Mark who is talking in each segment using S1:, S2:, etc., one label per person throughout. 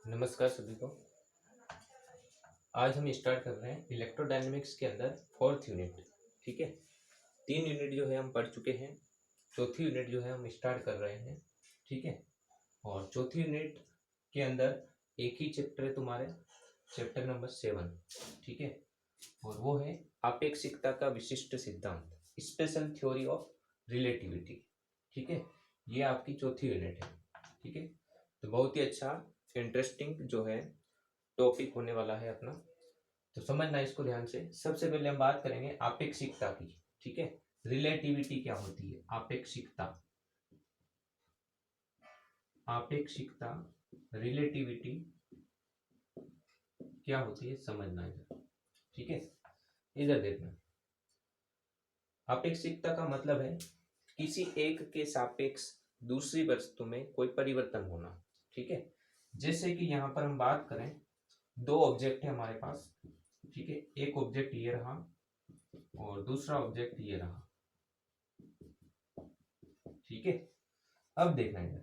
S1: नमस्कार सभी को। आज हम स्टार्ट कर रहे हैं इलेक्ट्रोडायनेमिक्स के अंदर फोर्थ यूनिट। ठीक है, 3 यूनिट जो है हम पढ़ चुके हैं, चौथी यूनिट जो है हम स्टार्ट कर रहे हैं। ठीक है, और चौथी यूनिट के अंदर एक ही चैप्टर है तुम्हारे, चैप्टर नंबर 7। ठीक है, और वो है आपेक्षिकता का विशिष्ट सिद्धांत, स्पेशल थ्योरी ऑफ रिलेटिविटी। ठीक है, ये आपकी चौथी यूनिट है। ठीक है, तो बहुत ही अच्छा इंटरेस्टिंग जो है टॉपिक होने वाला है अपना, तो समझना इसको ध्यान से। सबसे पहले हम बात करेंगे आपेक्षिकता की। ठीक है, रिलेटिविटी क्या होती है, आपेक्षिकता, आपेक्षिकता रिलेटिविटी क्या होती है समझना इधर। ठीक है, इधर देखना। आपेक्षिकता का मतलब है किसी एक के सापेक्ष दूसरी वस्तु में कोई परिवर्तन होना। ठीक है, जैसे कि यहाँ पर हम बात करें, दो ऑब्जेक्ट है हमारे पास। ठीक है, एक ऑब्जेक्ट ये रहा और दूसरा ऑब्जेक्ट ये रहा। ठीक है, अब देखना इधर,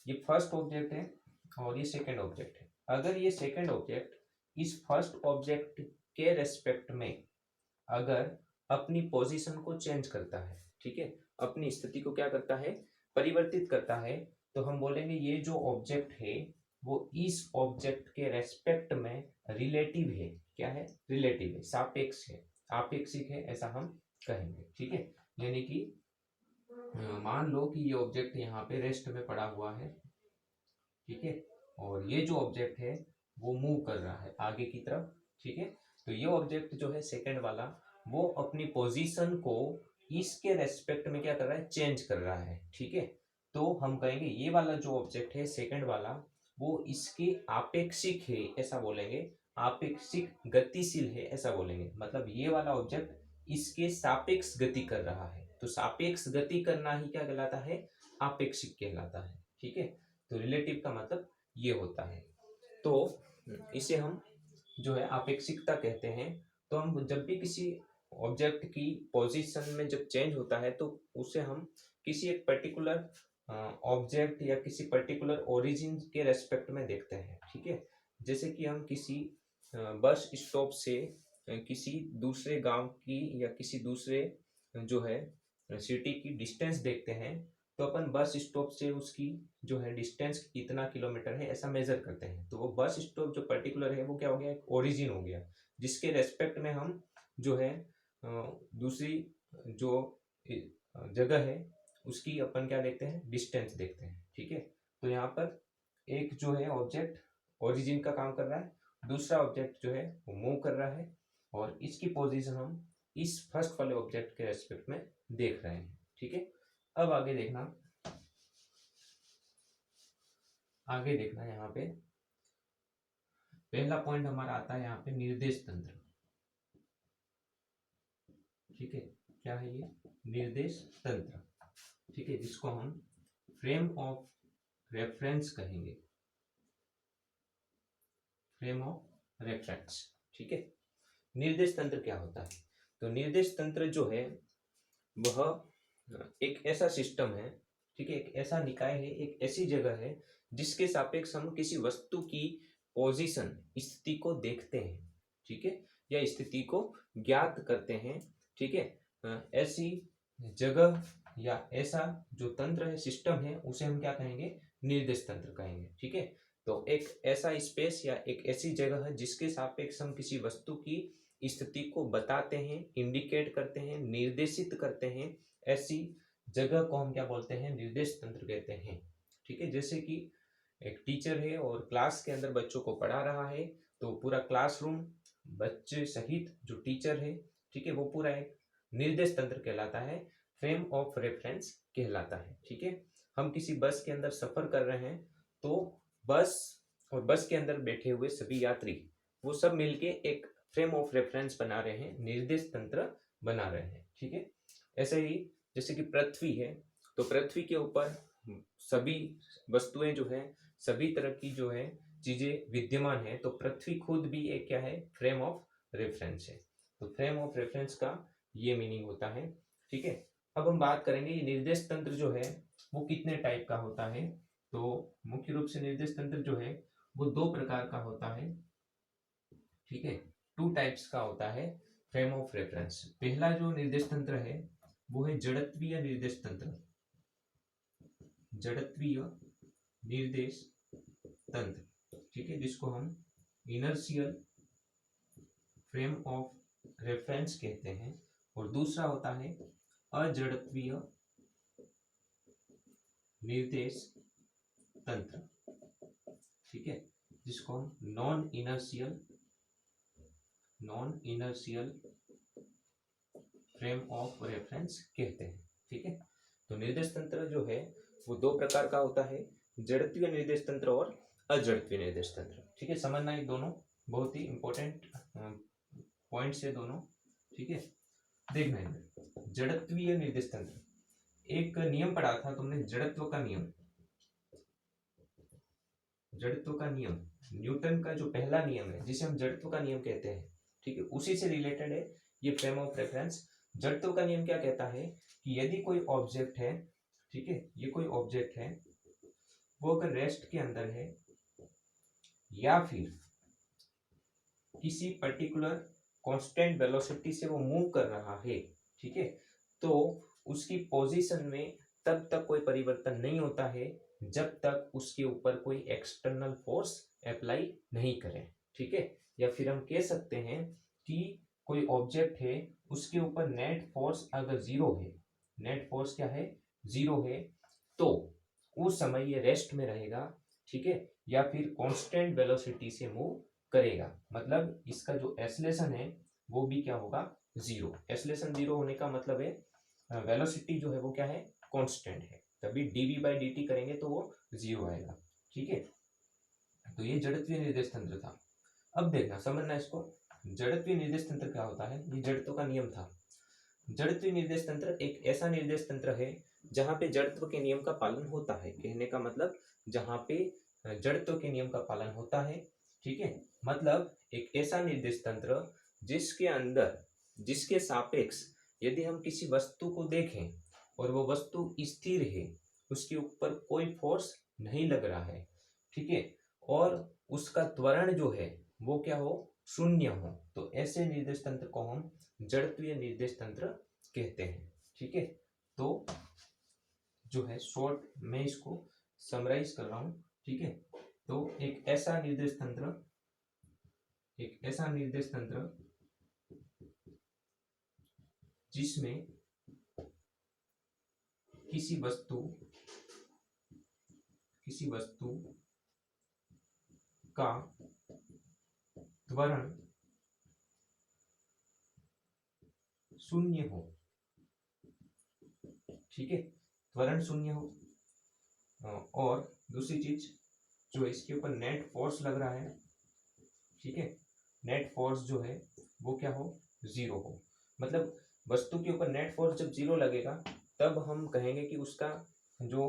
S1: ये फर्स्ट ऑब्जेक्ट है और ये सेकंड ऑब्जेक्ट है। अगर ये सेकंड ऑब्जेक्ट इस फर्स्ट ऑब्जेक्ट के रेस्पेक्ट में अगर अपनी पोजीशन को चेंज करता है, ठीक है, अपनी स्थिति को क्या करता है, परिवर्तित करता है, तो हम बोलेंगे ये जो ऑब्जेक्ट है वो इस ऑब्जेक्ट के रेस्पेक्ट में रिलेटिव है। क्या है, रिलेटिव है, सापेक्ष है, आपेक्षिक है, ऐसा हम कहेंगे। ठीक है, यानी कि मान लो कि ये ऑब्जेक्ट यहाँ पे रेस्ट में पड़ा हुआ है। ठीक है, और ये जो ऑब्जेक्ट है वो मूव कर रहा है आगे की तरफ। ठीक है, तो ये ऑब्जेक्ट जो है सेकंड वाला, वो अपनी पोजीशन को इसके रेस्पेक्ट में क्या कर रहा है, चेंज कर रहा है। ठीक है, तो हम कहेंगे ये वाला जो ऑब्जेक्ट है सेकंड वाला, वो इसके आपेक्षिक है, ऐसा बोलेंगे। आपेक्षिक गतिशील है, ऐसा बोलेंगे। मतलब ये वाला ऑब्जेक्ट इसके सापेक्ष गति कर रहा है, तो सापेक्ष गति करना ही क्या कहलाता है, आपेक्षिक कहलाता है। ठीक है, तो रिलेटिव का मतलब ये होता है। तो इसे हम जो है आपेक्षिकता कहते हैं। तो हम जब भी किसी ऑब्जेक्ट की पोजीशन में जब चेंज होता है तो उसे हम किसी एक पर्टिकुलर ऑब्जेक्ट या किसी पर्टिकुलर ओरिजिन के रेस्पेक्ट में देखते हैं। ठीक है, जैसे कि हम किसी बस स्टॉप से किसी दूसरे गांव की या किसी दूसरे जो है सिटी की डिस्टेंस देखते हैं, तो अपन बस स्टॉप से उसकी जो है डिस्टेंस कितना किलोमीटर है ऐसा मेजर करते हैं। तो वो बस स्टॉप जो पर्टिकुलर है वो क्या हो गया, एक ओरिजिन हो गया, जिसके रेस्पेक्ट में हम जो है दूसरी जो जगह है उसकी अपन क्या देखते हैं, डिस्टेंस देखते हैं। ठीक है, तो यहाँ पर एक जो है ऑब्जेक्ट ओरिजिन का काम कर रहा है, दूसरा ऑब्जेक्ट जो है वो मूव कर रहा है, और इसकी पोजीशन हम इस फर्स्ट वाले ऑब्जेक्ट के रेस्पेक्ट में देख रहे हैं। ठीक है, अब आगे देखना, आगे देखना यहाँ पे पहला पॉइंट हमारा आता है यहाँ पे निर्देश तंत्र। ठीक है, क्या है ये, निर्देश तंत्र। ठीक है, जिसको हम फ्रेम ऑफ रेफरेंस कहेंगे, फ्रेम ऑफ रेफरेंस। ठीक है, निर्देश तंत्र क्या होता है, तो निर्देश तंत्र जो है वह एक ऐसा सिस्टम है, ठीक है, एक ऐसा निकाय है, एक ऐसी जगह है जिसके सापेक्ष हम किसी वस्तु की पोजीशन, स्थिति को देखते हैं। ठीक है, या स्थिति को ज्ञात करते हैं। ठीक है, ऐसी जगह या ऐसा जो तंत्र है, सिस्टम है, उसे हम क्या कहेंगे, निर्देश तंत्र कहेंगे। ठीक है, तो एक ऐसा स्पेस या एक ऐसी जगह है जिसके सापेक्ष हम किसी वस्तु की स्थिति को बताते हैं, इंडिकेट करते हैं, निर्देशित करते हैं, ऐसी जगह को हम क्या बोलते हैं, निर्देश तंत्र कहते हैं। ठीक है, जैसे कि एक टीचर है और क्लास के अंदर बच्चों को पढ़ा रहा है, तो पूरा क्लासरूम बच्चे सहित जो टीचर है, ठीक है, वो पूरा एक निर्देश तंत्र कहलाता है, फ्रेम ऑफ रेफरेंस कहलाता है। ठीक है, हम किसी बस के अंदर सफर कर रहे हैं, तो बस और बस के अंदर बैठे हुए सभी यात्री वो सब मिलके एक फ्रेम ऑफ रेफरेंस बना रहे हैं, निर्देश तंत्र बना रहे हैं। ठीक है, ऐसे ही जैसे कि पृथ्वी है, तो पृथ्वी के ऊपर सभी वस्तुएं जो है, सभी तरह की जो है चीजें विद्यमान है, तो पृथ्वी खुद भी एक क्या है, फ्रेम ऑफ रेफरेंस है। तो फ्रेम ऑफ रेफरेंस का ये मीनिंग होता है। ठीक है, अब हम बात करेंगे ये निर्देश तंत्र जो है वो कितने टाइप का होता है। तो मुख्य रूप से निर्देश तंत्र जो है वो दो प्रकार का होता है, ठीक है, टू टाइप्स का होता है फ्रेम ऑफ रेफरेंस। पहला जो निर्देश तंत्र है वो है जड़त्वीय निर्देश तंत्र, जड़त्वीय निर्देश तंत्र, ठीक है, जिसको हम इनर्शियल फ्रेम ऑफ रेफरेंस कहते हैं। और दूसरा होता है अजड़त्वीय निर्देश तंत्र, ठीक है, जिसको हम non inertial frame of reference कहते हैं, ठीक है। तो निर्देश तंत्र जो है वो दो प्रकार का होता है, जड़त्वीय निर्देश तंत्र और अजड़त्वीय निर्देश तंत्र, ठीक है। समझना, ये दोनों बहुत ही इंपॉर्टेंट पॉइंट्स है दोनों, ठीक है। देखना है जड़त्वीय निर्देश तंत्र, एक नियम पढ़ा था तुमने, जड़त्व का नियम, जड़त्व का नियम न्यूटन का जो पहला नियम है जिसे हम जड़त्व का नियम कहते हैं, ठीक है, उसी से रिलेटेड है ये फ्रेम ऑफ रेफरेंस। जड़त्व का नियम क्या कहता है कि यदि कोई ऑब्जेक्ट है, ठीक है, ये कोई ऑब्जेक्ट है, वो अगर रेस्ट के अंदर है या फिर किसी पर्टिकुलर कांस्टेंट वेलोसिटी से वो मूव कर रहा है, ठीक है, तो उसकी पोजीशन में तब तक कोई परिवर्तन नहीं होता है जब तक उसके ऊपर कोई एक्सटर्नल फोर्स अप्लाई नहीं करे, ठीक है। या फिर हम कह सकते हैं कि कोई ऑब्जेक्ट है, उसके ऊपर नेट फोर्स अगर जीरो है, नेट फोर्स क्या है, जीरो है, तो उस समय ये रेस्ट में रहेगा, ठीक है, या फिर कांस्टेंट वेलोसिटी से मूव करेगा। मतलब इसका जो एक्सेलरेशन है वो भी क्या होगा, जीरो। एक्सेलरेशन जीरो होने का मतलब है वेलोसिटी जो है वो क्या है, कांस्टेंट है, तभी dv बाई dt करेंगे तो वो जीरो आएगा, ठीक है। तो ये जड़त्वीय निर्देश तंत्र था। अब देखना, समझना इसको, जड़त्वीय निर्देश तंत्र क्या होता है, ये जड़त्व का नियम था। जड़त्वीय निर्देश तंत्र एक ऐसा निर्देश तंत्र है जहां पे जड़त्व के नियम का पालन होता है, कहने का मतलब जहां पे जड़त्व के नियम का पालन होता है, ठीक है। मतलब एक ऐसा निर्देश तंत्र जिसके अंदर, जिसके सापेक्ष यदि हम किसी वस्तु को देखें और वो वस्तु स्थिर है, उसके ऊपर कोई फोर्स नहीं लग रहा है, ठीक है, और उसका त्वरण जो है वो क्या हो, शून्य हो, तो ऐसे निर्देश तंत्र को हम जड़त्वीय निर्देश तंत्र कहते हैं, ठीक है। तो जो है शॉर्ट मैं इसको समराइज कर रहा हूं, ठीक है। तो एक ऐसा निर्देश तंत्र, एक ऐसा निर्देश तंत्र जिसमें किसी वस्तु का त्वरण शून्य हो, ठीक है, त्वरण शून्य हो, और दूसरी चीज जो इसके ऊपर नेट फोर्स लग रहा है, ठीक है, नेट फोर्स जो है वो क्या हो, जीरो हो। मतलब वस्तु के ऊपर नेट फोर्स जब जीरो लगेगा तब हम कहेंगे कि उसका जो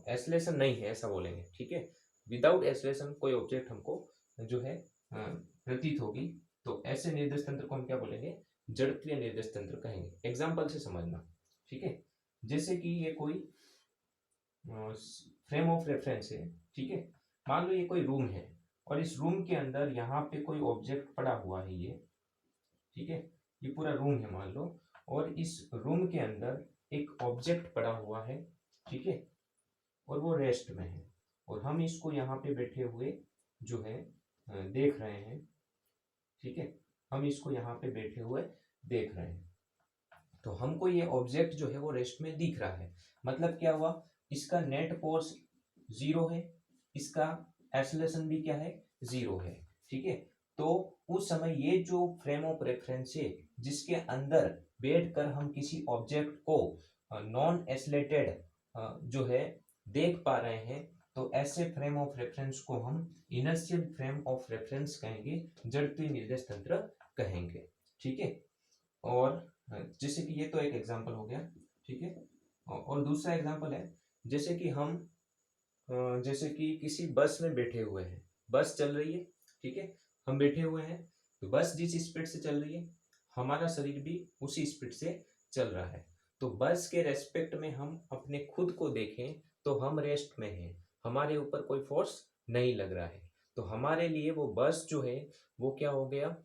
S1: एक्सेलरेशन नहीं है, ऐसा बोलेंगे, ठीक है। विदाउट एक्सेलरेशन कोई ऑब्जेक्ट हमको जो है प्रतीत होगी, तो ऐसे निर्देश तंत्र को हम क्या बोलेंगे, जड़त्वीय निर्देश तंत्र कहेंगे। एग्जाम्पल से समझना, ठीक है। जैसे कि ये कोई फ्रेम ऑफ रेफरेंस है, ठीक है, मान लो ये कोई रूम है और इस रूम के अंदर यहाँ पे कोई ऑब्जेक्ट पड़ा हुआ है, ये ठीक है, ये पूरा रूम है मान लो, और इस रूम के अंदर एक ऑब्जेक्ट पड़ा हुआ है, ठीक है, और वो रेस्ट में है, और हम इसको यहाँ पे बैठे हुए जो है देख रहे हैं, ठीक है, हम इसको यहाँ पे बैठे हुए देख रहे हैं, तो हमको ये ऑब्जेक्ट जो है वो रेस्ट में दिख रहा है। मतलब क्या हुआ, इसका नेट फोर्स जीरो है, इसका एक्सेलरेशन भी क्या है, जीरो है, ठीक है। तो उस समय ये जो फ्रेम ऑफ रेफरेंस है जिसके अंदर बैठकर हम किसी ऑब्जेक्ट को नॉन एक्सेलरेटेड जो है देख पा रहे हैं, तो ऐसे फ्रेम ऑफ रेफरेंस को हम इनर्शियल फ्रेम ऑफ रेफरेंस कहेंगे, जड़त्वीय निर्देश तंत्र कहेंगे, ठीक है। और जैसे कि ये तो एक एग्जांपल हो गया, ठीक है। और दूसरा एग्जांपल है, जैसे कि हम जैसे कि किसी बस में बैठे हुए हैं, बस चल रही है, ठीक है, हम बैठे हुए हैं, तो बस जिस स्पीड से चल रही है हमारा शरीर भी उसी स्पीड से चल रहा है, तो बस के रेस्पेक्ट में हम अपने खुद को देखें तो हम रेस्ट में हैं, हमारे ऊपर कोई फोर्स नहीं लग रहा है। तो हमारे लिए वो बस जो है वो क्या हो गया,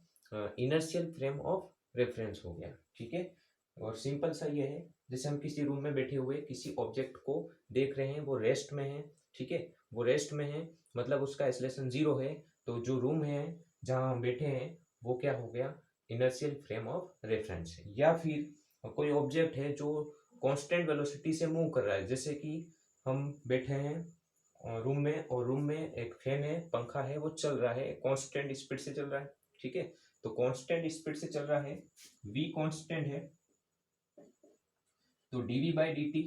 S1: इनर्शियल फ्रेम ऑफ रेफरेंस हो गया। ठीक है, और सिंपल सा ये है, जैसे हम किसी रूम में बैठे हुए किसी ऑब्जेक्ट को देख रहे हैं, वो रेस्ट में है। ठीक है, वो रेस्ट में है मतलब उसका एक्सेलरेशन 0 है, तो जो रूम है जहाँ हम बैठे हैं वो क्या हो गया, इनर्शियल फ्रेम ऑफ रेफरेंस है। या फिर कोई ऑब्जेक्ट है जो कांस्टेंट वेलोसिटी से मूव कर रहा है, जैसे कि हम बैठे हैं रूम में, और रूम में एक फैन है, पंखा है, वो चल रहा है, कांस्टेंट स्पीड से चल रहा है। ठीक है, तो कांस्टेंट स्पीड से चल रहा है, v कांस्टेंट है, तो dv बाई dt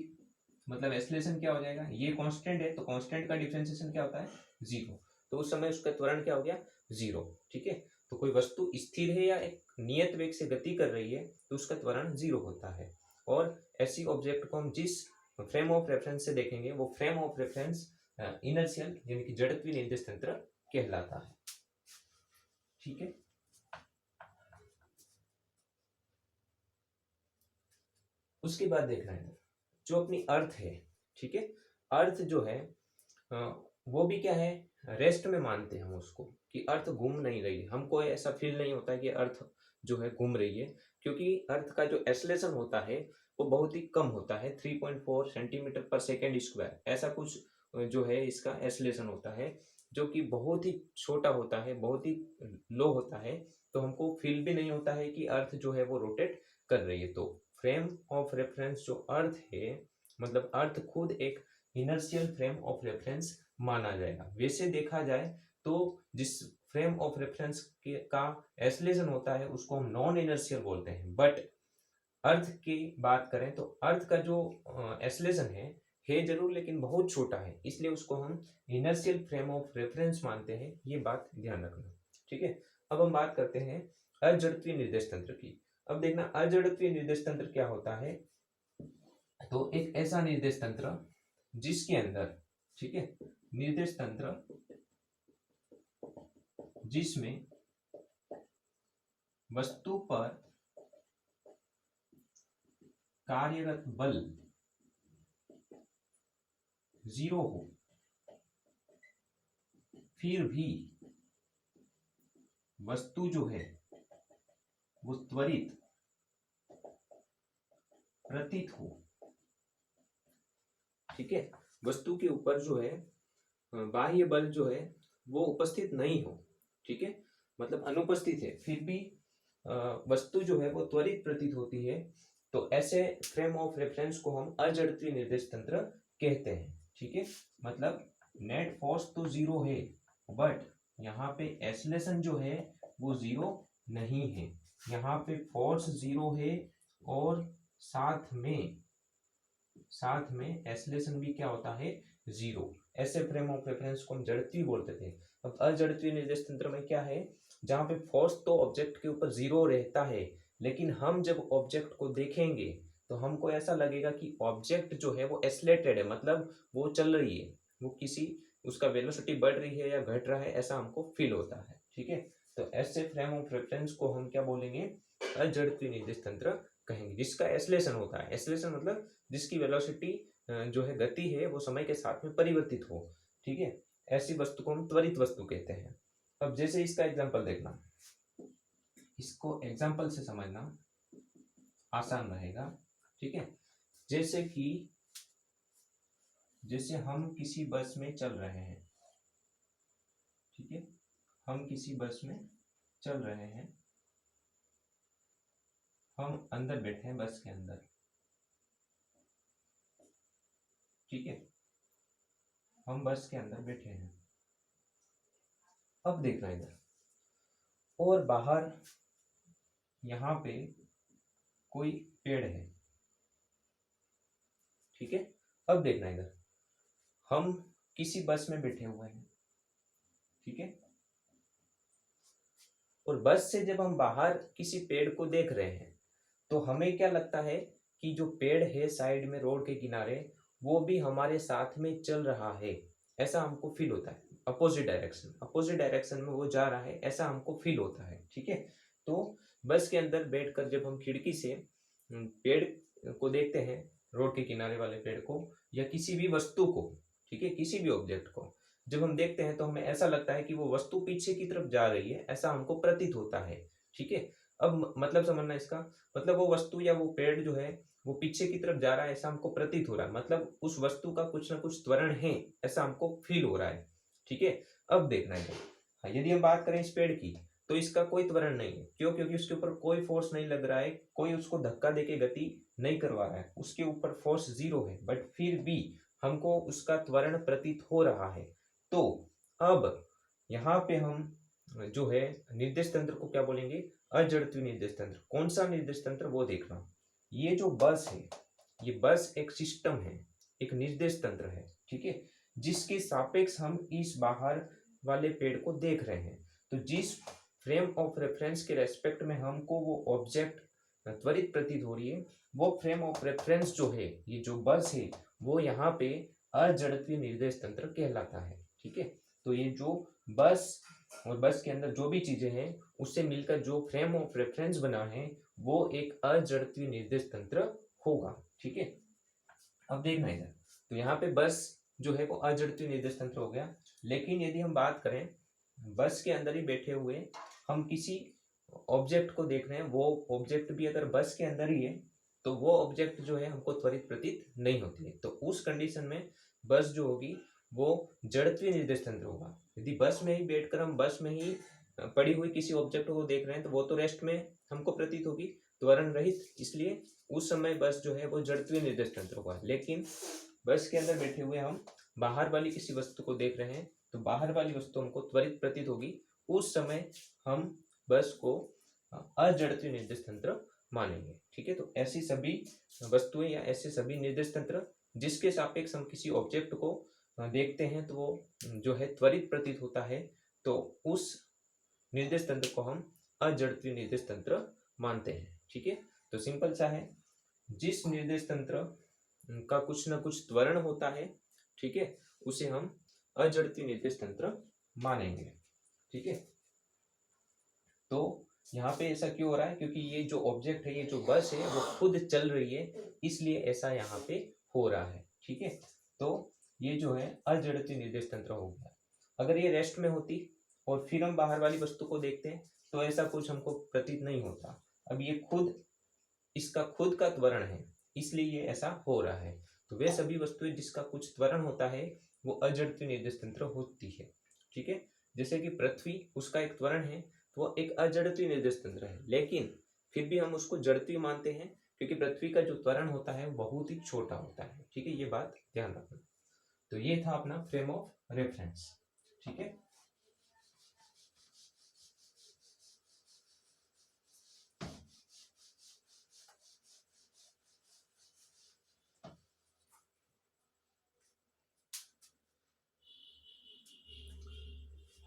S1: मतलब एक्सेलरेशन क्या हो जाएगा, ये कांस्टेंट है तो कांस्टेंट का डिफरेंशिएशन क्या होता है, 0, तो उस समय उसका त्वरण क्या हो गया, 0। ठीक है, तो कोई वस्तु स्थिर है या एक नियत वेग से गति कर रही है तो उसका त्वरण 0 होता है। और ऐसी ऑब्जेक्ट को हम जिस फ्रेम ऑफ रेफरेंस से देखेंगे वो फ्रेम ऑफ रेफरेंस इनर्शियल यानी कि जड़त्वीय निर्देश तंत्र कहलाता है। ठीक है, उसके बाद देखना है जो अपनी अर्थ है। ठीक है, अर्थ जो है वो भी क्या है, रेस्ट में मानते हैं हम उसको, कि अर्थ घूम नहीं रही है, हमको ऐसा फील नहीं होता है कि अर्थ जो है घूम रही है, क्योंकि अर्थ का जो एक्सेलरेशन होता है वो बहुत ही कम होता है, 3.4 सेंटीमीटर पर सेकेंड स्क्वायर, ऐसा कुछ जो है इसका एक्सेलरेशन होता है, जो कि बहुत ही छोटा होता है, बहुत ही लो होता है, तो हमको फील भी नहीं होता है कि अर्थ जो है वो रोटेट कर रही है। तो फ्रेम ऑफ रेफरेंस जो अर्थ है, मतलब अर्थ खुद एक इनर्शियल फ्रेम ऑफ रेफरेंस माना जाएगा। वैसे देखा जाए तो जिस फ्रेम ऑफ रेफरेंस का एक्सेलरेशन होता है उसको हम नॉन इनर्शियल बोलते हैं, बट अर्थ की बात करें तो अर्थ का जो एक्सेलरेशन है जरूर लेकिन बहुत छोटा है, इसलिए उसको हम इनर्शियल फ्रेम ऑफ रेफरेंस मानते हैं, ये बात ध्यान रखना। ठीक है, अब हम बात करते हैं अजड़त्वीय निर्देश तंत्र की। अब देखना अजड़त्वीय निर्देश तंत्र क्या होता है, तो एक ऐसा निर्देश तंत्र जिसके अंदर, ठीक है, निर्देश तंत्र जिसमें वस्तु पर कार्यरत बल 0 हो, फिर भी वस्तु जो है वो त्वरित प्रतीत हो। ठीक है, वस्तु के ऊपर जो है बाह्य बल जो है वो उपस्थित नहीं हो, ठीक है, मतलब अनुपस्थित है, फिर भी वस्तु जो है वो त्वरित प्रतीत होती है, तो ऐसे फ्रेम ऑफ रेफरेंस को हम अजड़त्वीय निर्देश तंत्र कहते हैं। ठीक है, मतलब नेट फोर्स तो 0 है, बट यहाँ पे एक्सेलरेशन जो है वो 0 नहीं है, यहाँ पे फोर्स 0 है और साथ में एक्सेलरेशन भी क्या होता है, 0। ऐसे फ्रेम ऑफ रेफरेंस को हम जड़त्वीय बोलते थे। अब अजड़त्वीय निर्देश तंत्र में क्या है, जहाँ पे फोर्स तो ऑब्जेक्ट के ऊपर 0 रहता है, लेकिन हम जब ऑब्जेक्ट को देखेंगे तो हमको ऐसा लगेगा कि ऑब्जेक्ट जो है वो एक्सेलरेटेड है, मतलब वो चल रही है, वो किसी उसका वेलोसिटी बढ़ रही है या घट रहा है, ऐसा हमको फील होता है। ठीक है, तो ऐसे फ्रेम ऑफ रेफरेंस को हम क्या बोलेंगे, अजड़त्वीय निर्देश तंत्र कहेंगे, जिसका एक्सेलरेशन होता है, एक्सेलरेशन मतलब जिसकी वेलोसिटी जो है गति है वो समय के साथ में परिवर्तित हो। ठीक है, ऐसी वस्तु को हम त्वरित वस्तु कहते हैं। अब जैसे इसका एग्जांपल देखना, इसको एग्जांपल से समझना आसान रहेगा। ठीक है, जैसे कि जैसे हम किसी बस में चल रहे हैं, ठीक है, हम किसी बस में चल रहे हैं, हम अंदर बैठे हैं बस के अंदर, ठीक है, हम बस के अंदर बैठे हैं। अब देखना इधर, और बाहर यहाँ पे कोई पेड़ है, ठीक है, अब देखना इधर, हम किसी बस में बैठे हुए हैं, ठीक है, और बस से जब हम बाहर किसी पेड़ को देख रहे हैं तो हमें क्या लगता है कि जो पेड़ है साइड में रोड के किनारे वो भी हमारे साथ में चल रहा है, ऐसा हमको फील होता है। अपोजिट डायरेक्शन में वो जा रहा है, ऐसा हमको फील होता है। ठीक है, तो बस के अंदर बैठकर जब हम खिड़की से पेड़ को देखते हैं, रोड के किनारे वाले पेड़ को या किसी भी वस्तु को, ठीक है, किसी भी ऑब्जेक्ट को, जब हम देखते हैं तो हमें ऐसा लगता है कि वो वस्तु पीछे की तरफ जा रही है, ऐसा हमको प्रतीत होता है। ठीक है, अब मतलब समझना इसका, मतलब वो वस्तु या वो पेड़ जो है वो पीछे की तरफ जा रहा है, ऐसा हमको प्रतीत हो रहा है, मतलब उस वस्तु का कुछ ना कुछ त्वरण है, ऐसा हमको फील हो रहा है। ठीक है, अब देखना है हाँ, यदि हम बात करें इस पेड़ की, तो इसका कोई त्वरण नहीं है। क्यों? क्योंकि उसके ऊपर कोई फोर्स नहीं लग रहा है, कोई उसको धक्का देके गति नहीं करवा रहा है, उसके ऊपर फोर्स 0 है, बट फिर भी हमको उसका त्वरण प्रतीत हो रहा है। तो अब यहाँ पे हम जो है निर्देश तंत्र को क्या बोलेंगे? अजड़त्वीय निर्देश तंत्र। कौन सा निर्देश तंत्र वो देखना। ये जो बस है, ये बस एक सिस्टम है, एक निर्देश तंत्र है। ठीक है, जिसके सापेक्ष हम इस बाहर वाले पेड़ को देख रहे हैं। तो जिस फ्रेम ऑफ रेफरेंस के रेस्पेक्ट में हमको वो ऑब्जेक्ट त्वरित प्रतीत हो रही है, वो फ्रेम ऑफ रेफरेंस जो है, ये जो बस है, वो यहाँ पे अजड़त्वीय निर्देश तंत्र कहलाता है। ठीक है, तो ये जो बस और बस के अंदर जो भी चीजें हैं उससे मिलकर जो फ्रेम ऑफ रेफरेंस बना है वो एक अजड़त्वीय निर्देश तंत्र होगा। ठीक है, अब देखना इधर, तो यहाँ पे बस जो है वो अजड़त्वीय निर्देश तंत्र हो गया। लेकिन यदि हम बात करें बस के अंदर ही बैठे हुए हम किसी ऑब्जेक्ट को देख रहे हैं, वो ऑब्जेक्ट भी अगर बस के अंदर ही है तो वो ऑब्जेक्ट जो है हमको त्वरित प्रतीत नहीं होती है। तो उस कंडीशन में बस जो होगी वो जड़त्वीय निर्देश तंत्र होगा। यदि बस में ही बैठकर हम बस में ही पड़ी हुई किसी ऑब्जेक्ट को देख रहे हैं तो वो तो रेस्ट में हमको प्रतीत होगी, त्वरण रहित, इसलिए उस समय बस जो है वो जड़त्वीय निर्देश तंत्र होगा। लेकिन बस के अंदर बैठे हुए हम बाहर वाली किसी वस्तु को देख रहे हैं तो बाहर वाली वस्तु हमको त्वरित प्रतीत होगी, उस समय हम बस को अजड़त्वीय निर्देश तंत्र मानेंगे। ठीक है, तो ऐसी सभी वस्तुएं या ऐसे सभी निर्देश तंत्र जिसके सापेक्ष हम किसी ऑब्जेक्ट को देखते हैं तो वो जो है त्वरित प्रतीत होता है, तो उस निर्देश तंत्र को हम अजड़त्वीय निर्देश तंत्र मानते हैं। ठीक है, तो सिंपल सा है, जिस निर्देश तंत्र का कुछ ना कुछ त्वरण होता है, ठीक है, उसे हम अजड़त्वीय निर्देश तंत्र मानेंगे। ठीक है, तो यहाँ पे ऐसा क्यों हो रहा है? क्योंकि ये जो ऑब्जेक्ट है, ये जो बस है वो खुद चल रही है, इसलिए ऐसा यहाँ पे हो रहा है। ठीक है, तो ये जो है अजड़त्वीय निर्देश तंत्र हो गया। अगर ये रेस्ट में होती और फिर हम बाहर वाली वस्तु को देखते हैं तो ऐसा कुछ हमको प्रतीत नहीं होता। अब ये खुद, इसका खुद का त्वरण है, इसलिए ये ऐसा हो रहा है। तो वे सभी वस्तुएं जिसका कुछ त्वरण होता है वो अजड़त्वीय निर्देश तंत्र होती है। ठीक है, जैसे कि पृथ्वी, उसका एक त्वरण है तो वो एक अजड़त्वीय निर्देश तंत्र है, लेकिन फिर भी हम उसको जड़त्वीय मानते हैं क्योंकि पृथ्वी का जो त्वरण होता है बहुत ही छोटा होता है। ठीक है, ये बात ध्यान रखना। तो ये था अपना फ्रेम ऑफ रेफरेंस। ठीक है,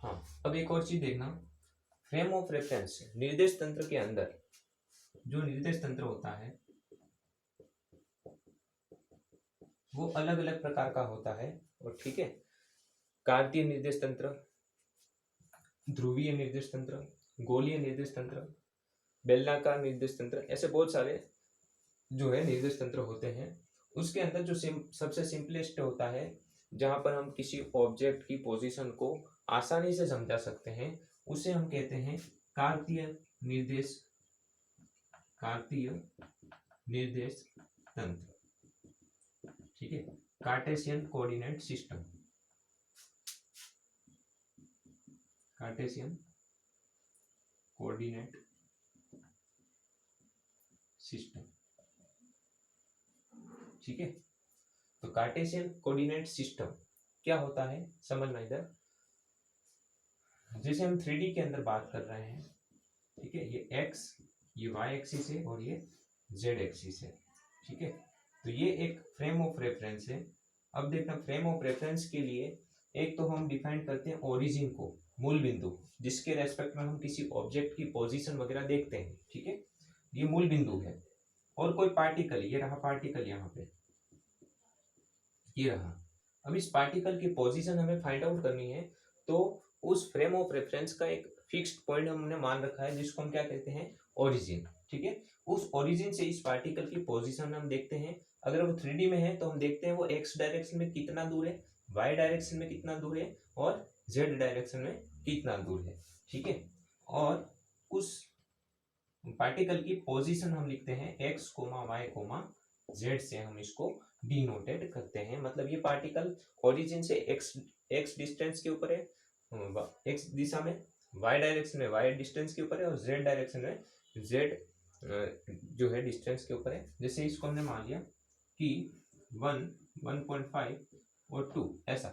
S1: हाँ, अब एक और चीज देखना, फ्रेम ऑफ रेफरेंस निर्देश तंत्र के अंदर जो निर्देश तंत्र होता है वो अलग अलग प्रकार का होता है। और ठीक है, कार्तीय निर्देश तंत्र, ध्रुवीय निर्देश तंत्र, गोलीय निर्देश तंत्र, बेलनाकार निर्देश तंत्र, ऐसे बहुत सारे जो है निर्देश तंत्र होते हैं। उसके अंदर जो सबसे सिंपलेस्ट होता है, जहां पर हम किसी ऑब्जेक्ट की पोजीशन को आसानी से समझा सकते हैं, उसे हम कहते हैं कार्तीय निर्देश, कार्तीय निर्देश तंत्र। ठीक है, Cartesian coordinate system, Cartesian coordinate system. ठीक है, तो कार्टेशियन कोऑर्डिनेट सिस्टम क्या होता है समझना इधर। जैसे हम 3D के अंदर बात कर रहे हैं, ठीक है, ये x, ये y एक्सिस है और ये z एक्सिस है। ठीक है, तो ये एक फ्रेम ऑफ रेफरेंस है। अब देखना, फ्रेम ऑफ रेफरेंस के लिए एक तो हम डिफाइन करते हैं ओरिजिन को, मूल बिंदु, जिसके रेस्पेक्ट में हम किसी ऑब्जेक्ट की पोजीशन वगैरह देखते हैं। ठीक है, ये मूल बिंदु है। और कोई पार्टिकल, ये रहा पार्टिकल, यहाँ पे ये रहा। अब इस पार्टिकल की पोजीशन हमें फाइंड आउट करनी है, तो उस फ्रेम ऑफ रेफरेंस का एक फिक्स्ड पॉइंट हमने मान रखा है जिसको हम क्या कहते हैं, ओरिजिन। ठीक है, उस ओरिजिन से इस पार्टिकल की पोजीशन हम देखते हैं। अगर वो 3D में है तो हम देखते हैं वो x डायरेक्शन में कितना दूर है, वाई डायरेक्शन में कितना दूर है और जेड डायरेक्शन में कितना दूर है, ठीक है। और उस पार्टिकल की पोजीशन हम लिखते हैं x comma y comma z से हम इसको डिनोटेड करते हैं। मतलब ये पार्टिकल ओरिजिन से एक्स डिस्टेंस के ऊपर है, एक्स दिशा में, वाई डायरेक्शन में वाई डिस्टेंस के ऊपर है और जेड डायरेक्शन में जेड जो है डिस्टेंस के ऊपर है। जैसे इसको हमने मान लिया कि 1, 1.5 और 2 ऐसा,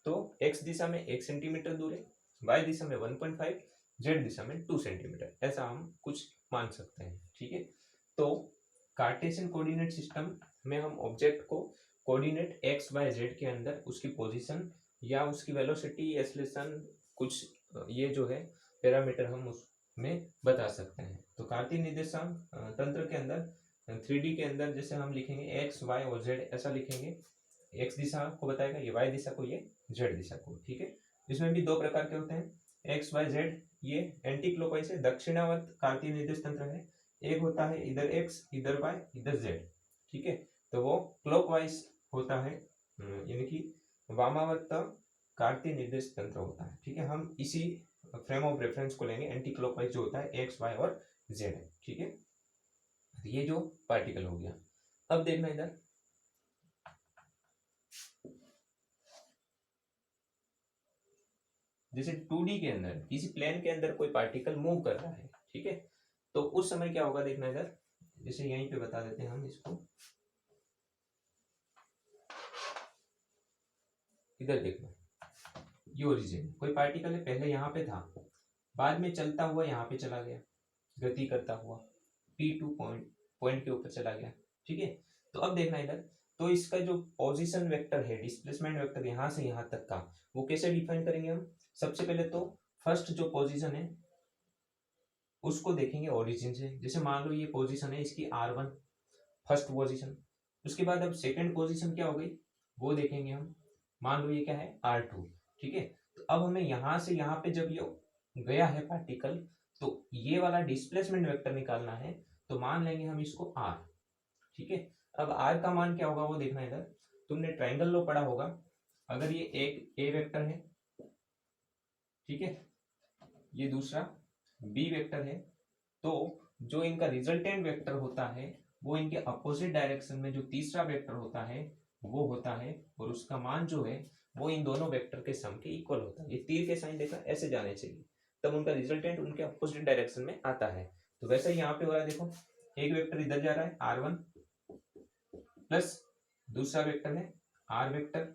S1: तो एक्स दिशा में 1 सेंटीमीटर दूर है, वाई दिशा में 1.5, जेड दिशा में 2 सेंटीमीटर, ऐसा हम कुछ मान सकते हैं, ठीक है। तो कार्टेशियन कोऑर्डिनेट सिस्टम में हम ऑब्जेक्ट को कोऑर्डिनेट एक्स वाई जेड के अंदर उसकी पोजीशन या उसकी वेलोसिटी, एक्सेलरेशन, कुछ ये जो है पैरामीटर हम उसमें बता सकते हैं। तो कार्तीय निर्देशांक तंत्र के अंदर 3D के अंदर जैसे हम लिखेंगे एक्स वाई और जेड, ऐसा लिखेंगे, एक्स दिशा को बताएगा, ये वाई दिशा को, ये जेड दिशा को, ठीक है। इसमें भी 2 प्रकार के होते हैं, एक्स वाई जेड, ये एंटी क्लॉकवाइज है, दक्षिणावर्त कार्तीय निर्देश तंत्र है। एक होता है इधर एक्स इधर वाई इधर जेड, ठीक है, तो वो क्लॉकवाइज होता है, यानी कि वामावर्त कार्तीय निर्देश तंत्र होता है, ठीक है। हम इसी फ्रेम ऑफ रेफरेंस को लेंगे, एंटी क्लॉकवाइज जो होता है एक्स वाई और जेड है, ठीक है। ये जो पार्टिकल हो गया। अब देखना इधर, जैसे 2D के अंदर किसी प्लेन के अंदर कोई पार्टिकल मूव कर रहा है, ठीक है, तो उस समय क्या होगा देखना इधर, जैसे यहीं पे बता देते हैं हम इसको, इधर देखना, ये ओरिजिन, कोई पार्टिकल है, पहले यहाँ पे था, बाद में चलता हुआ यहाँ पे चला गया, गति करता हुआ P2 पॉइंट के ऊपर चला गया, ठीक है। तो अब देखना इधर, तो इसका जो पोजीशन वेक्टर है, डिस्प्लेसमेंट वेक्टर यहाँ से यहाँ तक का, वो कैसे डिफाइन करेंगे हम। सबसे पहले तो फर्स्ट जो पोजीशन है उसको देखेंगे ओरिजिन से। जैसे मान लो ये पोजीशन है इसकी R1 फर्स्ट पोजीशन, उसके बाद अब सेकंड पोजीशन क्या हो गई वो देखेंगे हम, मान लो ये क्या है R2, ठीक है। तो अब हमें यहाँ से यहाँ पे जब ये गया है पार्टिकल, तो ये वाला डिस्प्लेसमेंट वेक्टर निकालना है, तो मान लेंगे हम इसको R, ठीक है। अब R का मान क्या होगा वो देखना इधर, तुमने ट्राइंगल लॉ पढ़ा होगा, अगर ये एक A वेक्टर है, ठीक है, ये दूसरा B वेक्टर है, तो जो इनका रिजल्टेंट वेक्टर होता है वो इनके अपोजिट डायरेक्शन में जो तीसरा वेक्टर होता है वो होता है, और उसका मान जो है वो इन दोनों वेक्टर के सम के इक्वल होता है। ये तीर के साइन देखा ऐसे जाने चाहिए, तब उनका रिजल्टेंट उनके अपोजिट डायरेक्शन में आता है। तो वैसे ही यहाँ पे हो रहा है, देखो एक वेक्टर इधर जा रहा है R1 प्लस दूसरा वेक्टर है R वेक्टर,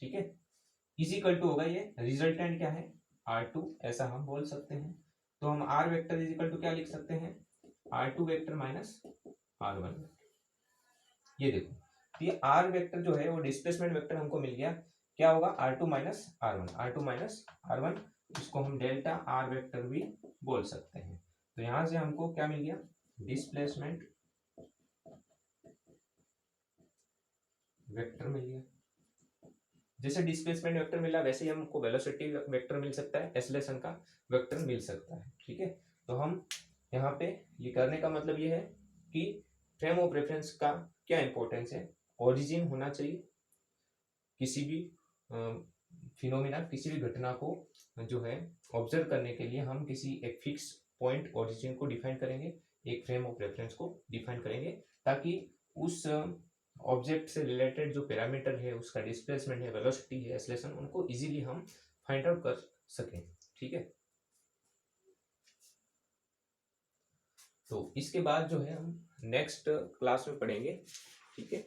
S1: ठीक है, इज इक्वल टू होगा, ये रिजल्टेंट क्या है R2, ऐसा हम बोल सकते हैं। तो हम R vector is equal to क्या लिख सकते हैं, R2 वेक्टर माइनस R1। ये देखो, ये R वेक्टर जो है वो डिस्प्लेसमेंट वेक्टर हमको मिल गया, क्या होगा R2 minus R1, R2 minus R1, इसको हम डेल्टा R वेक्टर भी बोल सकते हैं। तो यहां से हमको क्या मिल गया, डिस्प्लेसमेंट वेक्टर मिल गया। जैसे डिस्प्लेसमेंट वेक्टर मिला वैसे ही हमको वेलोसिटी वेक्टर मिल सकता है, एक्सेलरेशन का वेक्टर मिल सकता है, ठीक है। तो हम यहाँ पे ये करने का मतलब ये है कि फ्रेम ऑफ रेफरेंस का क्या इंपॉर्टेंस है, ओरिजिन होना चाहिए किसी भी फिनोमिना, किसी भी घटना को जो है ऑब्जर्व करने के लिए हम किसी एक फिक्स पॉइंट ओरिजिन को डिफाइन करेंगे, एक फ्रेम ऑफ रेफरेंस को डिफाइन करेंगे, ताकि उस ऑब्जेक्ट से रिलेटेड जो पैरामीटर है, उसका डिस्प्लेसमेंट है, वेलोसिटी है, एक्सेलरेशन, उनको इजीली हम फाइंड आउट कर सकें, ठीक है। तो इसके बाद जो है हम नेक्स्ट क्लास में पढ़ेंगे, ठीक है।